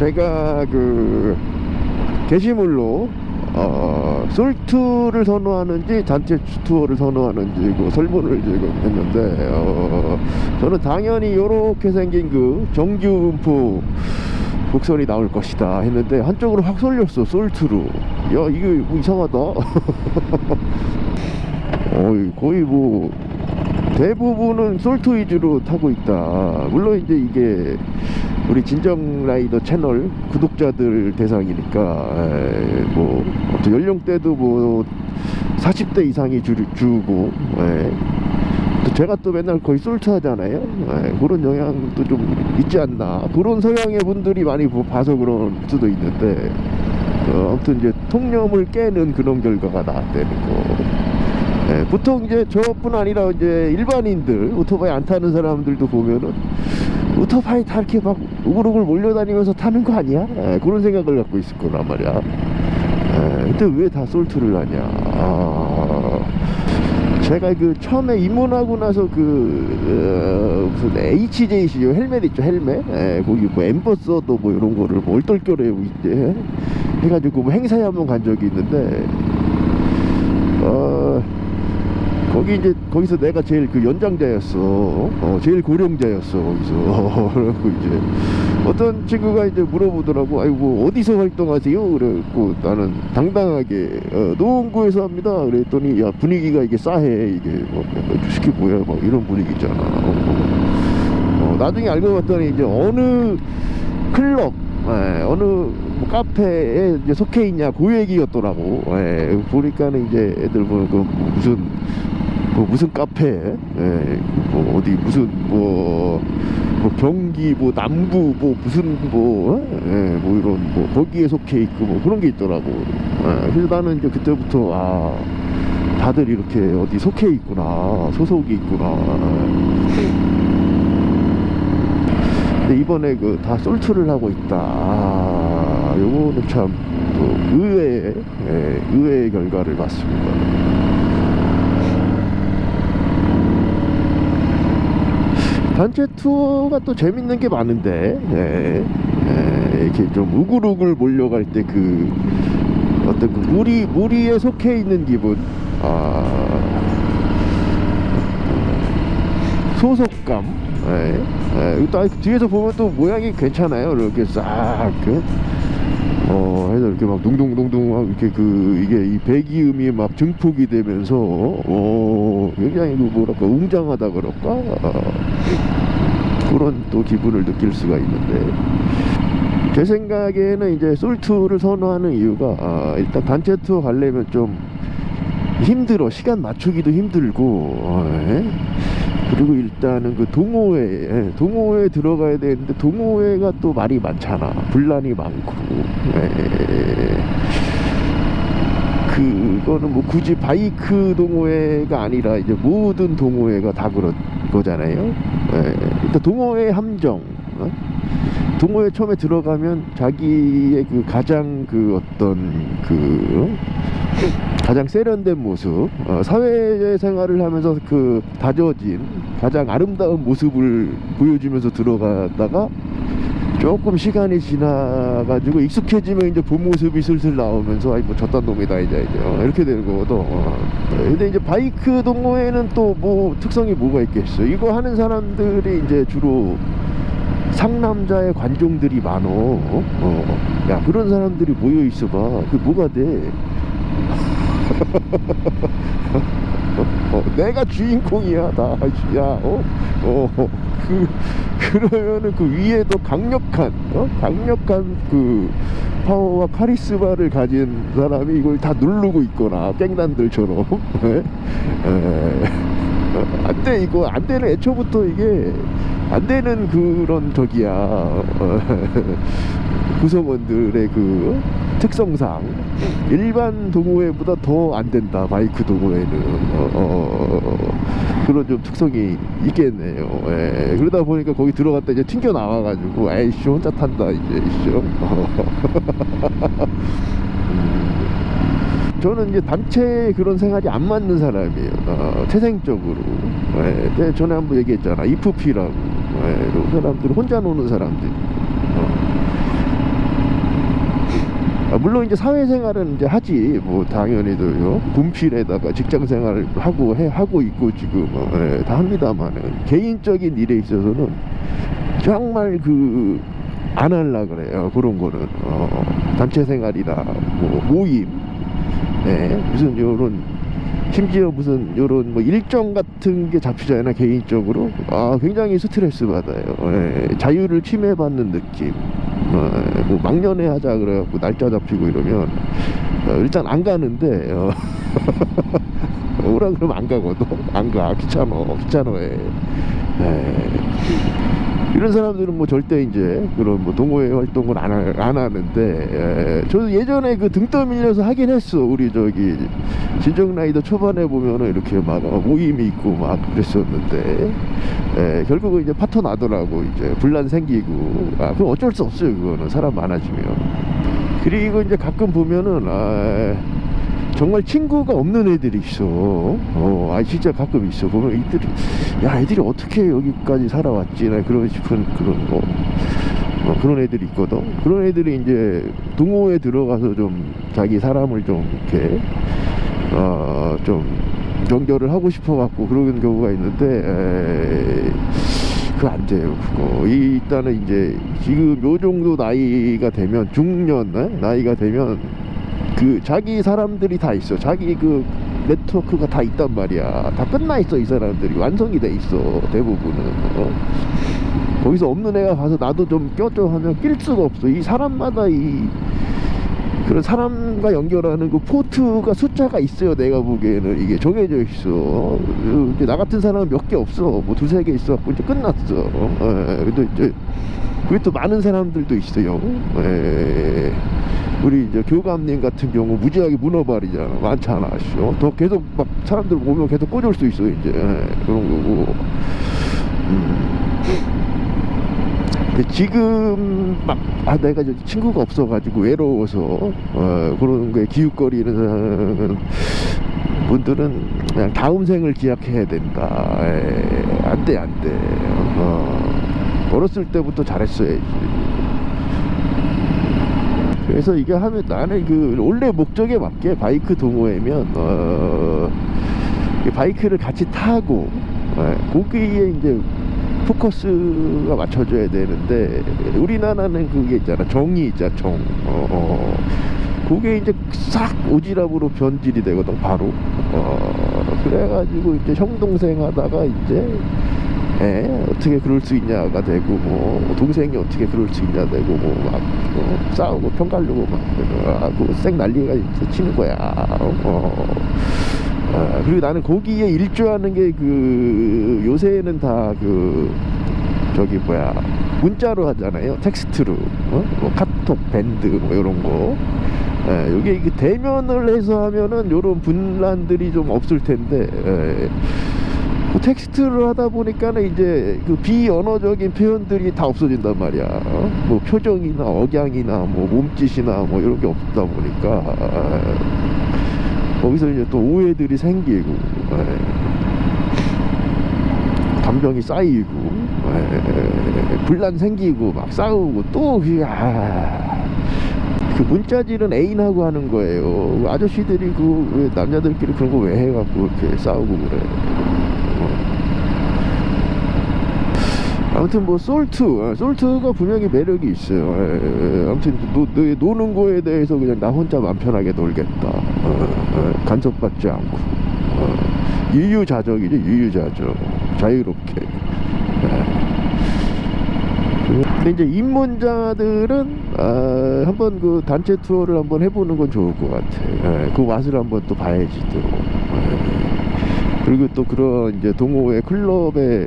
제가 그 게시물로 솔투를 선호하는지 단체 투어를 선호하는지 그 설문을 지금 했는데 저는 당연히 요렇게 생긴 그 정규 음포 곡선이 나올 것이다 했는데 한쪽으로 확 쏠렸어. 솔투로. 야, 이게 뭐 이상하다. 거의 뭐 대부분은 솔투 위주로 타고 있다. 물론 이제 이게 우리 진정 라이더 채널 구독자들 대상이니까 뭐 연령대도 뭐 40대 이상이 주고 또 제가 또 맨날 거의 솔트 하잖아요. 그런 영향도 좀 있지 않나. 그런 성향의 분들이 많이 봐서 그럴 수도 있는데 아무튼 이제 통념을 깨는 그런 결과가 나왔다는 거. 보통 이제 저뿐 아니라 이제 일반인들 오토바이 안 타는 사람들도 보면은 오토바이 다 이렇게 막 우글우글 몰려다니면서 타는 거 아니야? 그런 생각을 갖고 있을 거란 말이야. 근데 왜 다 솔트를 하냐? 제가 그 처음에 입문하고 나서 무슨 HJC죠, 헬멧 있죠, 헬멧. 거기 뭐 엠버서더 뭐 이런 거를 뭐 얼떨결에 이제 해가지고 뭐 행사에 한번 간 적이 있는데 거기서 내가 제일 그 연장자였어. 제일 고령자였어, 거기서. 그래갖고 이제 어떤 친구가 이제 물어보더라고. 아이고, 어디서 활동하세요? 그래갖고 나는 당당하게, 노원구에서 합니다. 그랬더니, 야, 분위기가 이게 싸해. 이게, 주식이 뭐야. 막 이런 분위기잖아. 나중에 알고 봤더니 이제 어느 클럽, 어느 뭐 카페에 이제 속해 있냐 그 얘기였더라고. 보니까는 이제 애들 보면 그 무슨 카페, 뭐 어디 무슨 뭐 경기 뭐 남부 뭐 무슨 뭐 이런 뭐 거기에 속해 있고 뭐 그런 게 있더라고. 그래서 나는 이제 그때부터 다들 이렇게 어디 속해 있구나, 소속이 있구나. 근데 이번에 그 다 솔트를 하고 있다. 요거는 참 또 의외의 결과를 봤습니다. 단체 투어가 또 재밌는 게 많은데 이렇게 좀 우글우글 몰려갈 때 그 어떤 그 무리에 속해 있는 기분, 소속감. 또 뒤에서 보면 또 모양이 괜찮아요. 이렇게 싹 해서 이렇게 막 둥둥둥둥 막 이렇게 이게 이 배기음이 막 증폭이 되면서 굉장히 뭐랄까 웅장하다 그럴까, 그런 또 기분을 느낄 수가 있는데, 제 생각에는 이제 솔투를 선호하는 이유가 일단 단체 투어 가려면 좀 힘들어. 시간 맞추기도 힘들고, 그리고 일단은 그 동호회에 들어가야 되는데 동호회가 또 말이 많잖아. 분란이 많고. 그거는 뭐 굳이 바이크 동호회가 아니라 이제 모든 동호회가 다 그런 거잖아요. 일단 동호회 함정. 동호회 처음에 들어가면 자기의 그 가장 가장 세련된 모습, 사회생활을 하면서 그 다져진 가장 아름다운 모습을 보여주면서 들어가다가 조금 시간이 지나가지고 익숙해지면 이제 본 모습이 슬슬 나오면서 뭐 저딴 놈이다 이제 이렇게 되는 거거든. 근데 이제 바이크 동호회는 또 뭐 특성이 뭐가 있겠어. 이거 하는 사람들이 이제 주로 상남자의 관종들이 많어. 야, 그런 사람들이 모여 있어봐. 그게 뭐가 돼? 내가 주인공이야, 나. 야, 그러면은 그 위에도 강력한 그 파워와 카리스마를 가진 사람이 이걸 다 누르고 있거나, 깽단들처럼. 안 돼, 이거 안 되는, 애초부터 이게 안 되는 그런 구성원들의 그 특성상 일반 동호회보다 더 안 된다, 바이크 동호회는. 그런 좀 특성이 있겠네요. 그러다 보니까 거기 들어갔다 이제 튕겨 나와가지고 에이씨 혼자 탄다 이제. 저는 이제 단체 그런 생활이 안 맞는 사람이에요. 태생적으로. 전에 한번 얘기했잖아, 이프피라고. 이런 사람들은 혼자 노는 사람들. 물론 이제 사회생활은 이제 하지 뭐 당연히도요. 분필에다가 직장생활을 하고 있고 지금 다 합니다만은 개인적인 일에 있어서는 정말 안 할라 그래요. 그런 거는 단체 생활이나 뭐 모임, 무슨 요런 심지어 무슨 요런 뭐 일정 같은 게 잡히잖아요. 개인적으로 굉장히 스트레스 받아요. 자유를 침해받는 느낌. 뭐 막년회 하자 그래갖고 날짜 잡히고 이러면 일단 안 가는데 오라 그러면 안 가거든. 안 가. 귀찮아해. 이런 사람들은 뭐 절대 이제 그런 뭐 동호회 활동을 안 하는데, 저도 예전에 등 떠밀려서 하긴 했어. 우리 저기 진정라이더 초반에 보면은 이렇게 막 모임이 있고 막 그랬었는데, 결국은 이제 파토 나더라고. 이제 분란 생기고. 그럼 어쩔 수 없어요. 그거는 사람 많아지면. 그리고 이제 가끔 보면은 정말 친구가 없는 애들이 있어. 진짜 가끔 있어. 보면 애들이 어떻게 여기까지 살아왔지? 나 그런 싶은 그런 거. 그런 애들이 있거든. 그런 애들이 이제 동호회 들어가서 좀 자기 사람을 좀 이렇게 좀 연결을 하고 싶어갖고 그런 경우가 있는데, 그거 안 돼요. 그거 일단은 이제 지금 요 정도 나이가 되면, 중년 나이가 되면 자기 사람들이 다 있어. 자기 네트워크가 다 있단 말이야. 다 끝나 있어. 이 사람들이 완성이 돼 있어. 대부분은. 거기서 없는 애가 가서 나도 좀 껴줘 하면 낄 수가 없어. 이 사람마다 그런 사람과 연결하는 포트가 숫자가 있어요. 내가 보기에는 이게 정해져 있어. 나 같은 사람은 몇 개 없어. 뭐 두세 개 있어갖고 이제 끝났어. 근데 이제 그게 또 많은 사람들도 있어요. 우리 이제 교감님 같은 경우 무지하게 문어발이잖아. 많잖아. 더 계속 막 사람들 오면 계속 꽂을 수 있어. 이제 그런 거고. 근데 지금 막 내가 친구가 없어가지고 외로워서 그런 거에 기웃거리는 분들은 그냥 다음 생을 기약해야 된다. 안 돼. 어렸을 때부터 잘했어야지. 그래서 이게 하면 나는 원래 목적에 맞게 바이크 동호회면 바이크를 같이 타고 거기에 이제 포커스가 맞춰져야 되는데, 우리나라는 그게 있잖아. 정이 있잖아. 그게 이제 싹 오지랖으로 변질이 되거든. 바로 그래가지고 이제 형 동생 하다가 이제 어떻게 그럴 수 있냐가 되고, 뭐 동생이 어떻게 그럴 수 있냐 되고, 뭐 막 싸우고 평가르고 막 쌩 난리가 이제 치는 거야. 그리고 나는 거기에 일조하는 게 요새는 다 저기 문자로 하잖아요. 텍스트로. 뭐 카톡, 밴드 뭐 이런 거. 여기 대면을 해서 하면은 요런 분란들이 좀 없을 텐데, 텍스트를 하다 보니까는 이제 비언어적인 표현들이 다 없어진단 말이야. 뭐 표정이나 억양이나 뭐 몸짓이나 뭐 이런 게 없다 보니까 거기서 이제 또 오해들이 생기고, 감정이 쌓이고, 분란 생기고 막 싸우고, 또 문자질은 애인하고 하는 거예요. 아저씨들이 왜 남자들끼리 그런 거 왜 해갖고 이렇게 싸우고 그래. 아무튼 뭐 솔트가 분명히 매력이 있어요. 아무튼 노는 거에 대해서 그냥 나 혼자 맘 편하게 놀겠다. 간섭받지 않고. 유유자적이죠. 유유자적. 자유롭게. 근데 이제 입문자들은 한번 단체 투어를 한번 해보는 건 좋을 것 같아. 그 맛을 한번 또 봐야지 또. 그리고 또 그런 이제 동호회 클럽에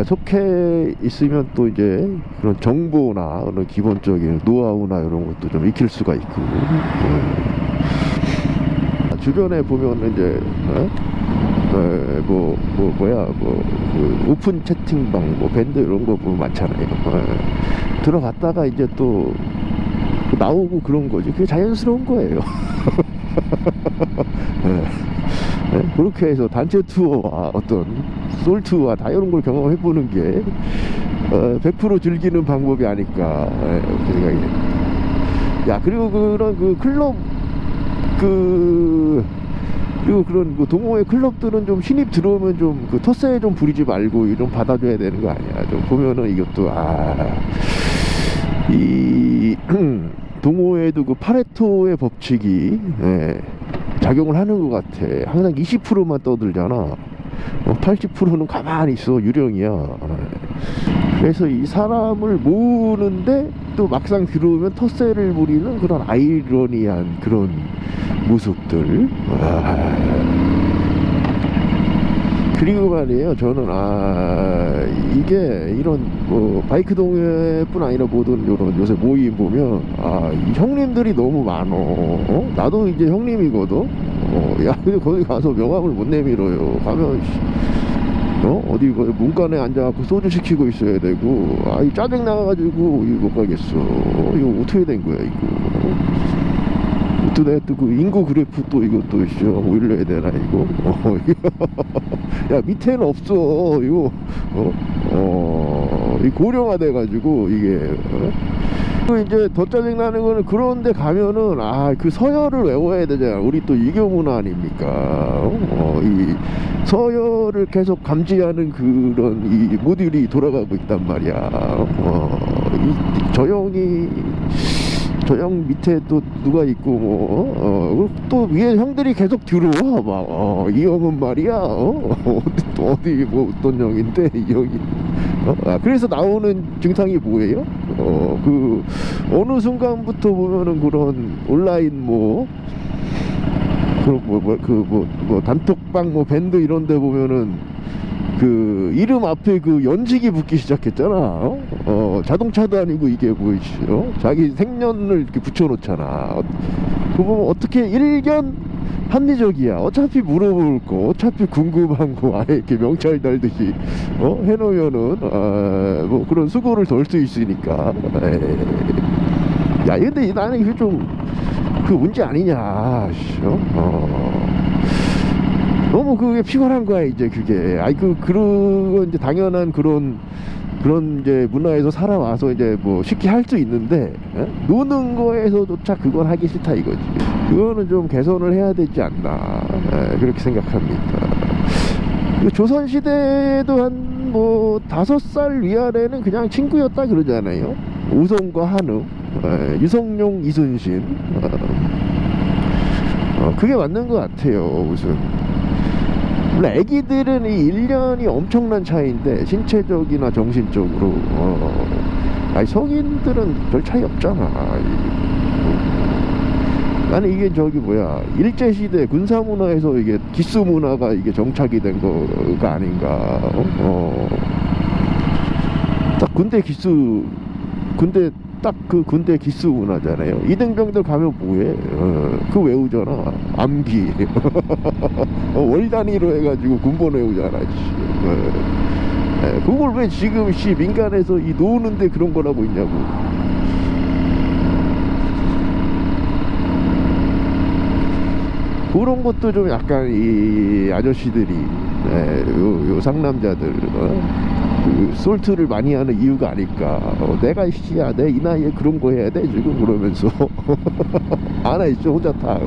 속해 있으면 또 이제 그런 정보나 그런 기본적인 노하우나 이런 것도 좀 익힐 수가 있고, 주변에 보면 이제 오픈 채팅방, 뭐 밴드 이런 거 보면 많잖아요. 들어갔다가 이제 또 나오고 그런 거지. 그게 자연스러운 거예요. 그렇게 해서 단체 투어와 어떤 솔트와 다 이런 걸 경험해보는 게 100% 즐기는 방법이 아닐까, 그렇게 생각이 됩니다. 야, 그리고 그런 그 클럽 그리고 그런 그 동호회 클럽들은 좀 신입 들어오면 좀 그 텃세 좀 부리지 말고 좀 받아줘야 되는 거 아니야. 좀 보면은 이것도 이 동호회도 그 파레토의 법칙이 작용을 하는 것 같아. 항상 20%만 떠들잖아. 80%는 가만히 있어. 유령이야. 그래서 이 사람을 모으는데 또 막상 들어오면 텃세를 부리는 그런 아이러니한 그런 모습들. 그리고 말이에요, 저는 이게 이런 뭐 바이크 동호회뿐 아니라 모든 이런 요새 모임 보면 이 형님들이 너무 많어. 나도 이제 형님이거든. 야, 근데 거기 가서 명함을 못 내밀어요. 가면 어디 문간에 앉아갖고 소주 시키고 있어야 되고, 이 짜증 나가지고 이거 못 가겠어. 이거 어떻게 된 거야 이거? 또 내가 또 그 인구 그래프 또 이것도 올려야 되나 이거? 야, 밑에는 없어 이거. 이 고령화 돼가지고 이게. 그 이제 더 짜증 나는 거는 그런데 가면은 그 서열을 외워야 되잖아. 우리 또 이교 문화 아닙니까? 이 서열을 계속 감지하는 그런 이 모듈이 돌아가고 있단 말이야. 이 저 형 밑에 또 누가 있고 또 위에 형들이 계속 들어와 막 이 형은 말이야 어디 뭐 어떤 형인데 이 형이 그래서 나오는 증상이 뭐예요? 그 어느 순간부터 보면은 그런 온라인 단톡방 밴드 이런데 보면은 그 이름 앞에 그 연직이 붙기 시작했잖아. 자동차도 아니고 이게 자기 생년을 이렇게 붙여놓잖아. 그거 보면 어떻게 일견 합리적이야. 어차피 물어볼 거, 어차피 궁금한 거 아예 이렇게 명찰 달듯이 해놓으면은 뭐 그런 수고를 덜 수 있으니까. 야, 근데 나는 이게 좀 그 문제 아니냐. 너무 그게 피곤한 거야 이제 그게. 그런 이제 당연한 그런 이제 문화에서 살아와서 이제 뭐 쉽게 할 수 있는데 노는 거에서조차 그건 하기 싫다 이거지. 그거는 좀 개선을 해야 되지 않나 그렇게 생각합니다. 조선시대에도 한 뭐 5살 위아래는 그냥 친구였다 그러잖아요. 우성과 한우, 유성룡, 이순신. 그게 맞는 것 같아요. 무슨 물론 애기들은 이 1년이 엄청난 차이인데 신체적이나 정신적으로 성인들은 별 차이 없잖아. 나는 이게 일제시대 군사문화에서 이게 기수문화가 이게 정착이 된 거가 아닌가. 딱 군대 딱 그 군대 기수 문화잖아요. 이등병들 가면 뭐해? 그거 외우잖아. 암기. 월 단위로 해가지고 군번 외우잖아. 그걸 왜 지금 민간에서 이 노는데 그런 거라고 있냐고. 그런 것도 좀 약간 이 아저씨들이 요 상남자들 그 솔트를 많이 하는 이유가 아닐까. 내가 내 이 나이에 그런 거 해야 돼 지금 그러면서 안 했죠 혼자 타.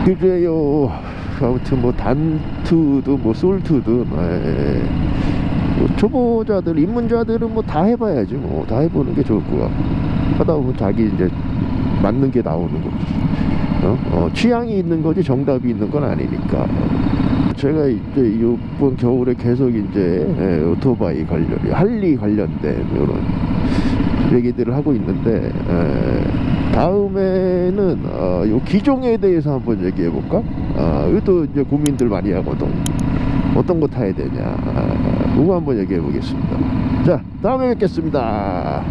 그래요. 아무튼 뭐 단투든 뭐 솔트든 뭐 초보자들 입문자들은 뭐 다 해봐야지. 뭐 다 해보는 게 좋을 것 같고 하다 보면 자기 이제 맞는 게 나오는 거지. 취향이 있는 거지 정답이 있는 건 아니니까. 제가 이제 이번 겨울에 계속 이제 오토바이 할리 관련된 이런 얘기들을 하고 있는데, 다음에는 요 기종에 대해서 한번 얘기해 볼까? 이것도 이제 고민들 많이 하거든. 어떤 거 타야 되냐. 그거 한번 얘기해 보겠습니다. 자, 다음에 뵙겠습니다.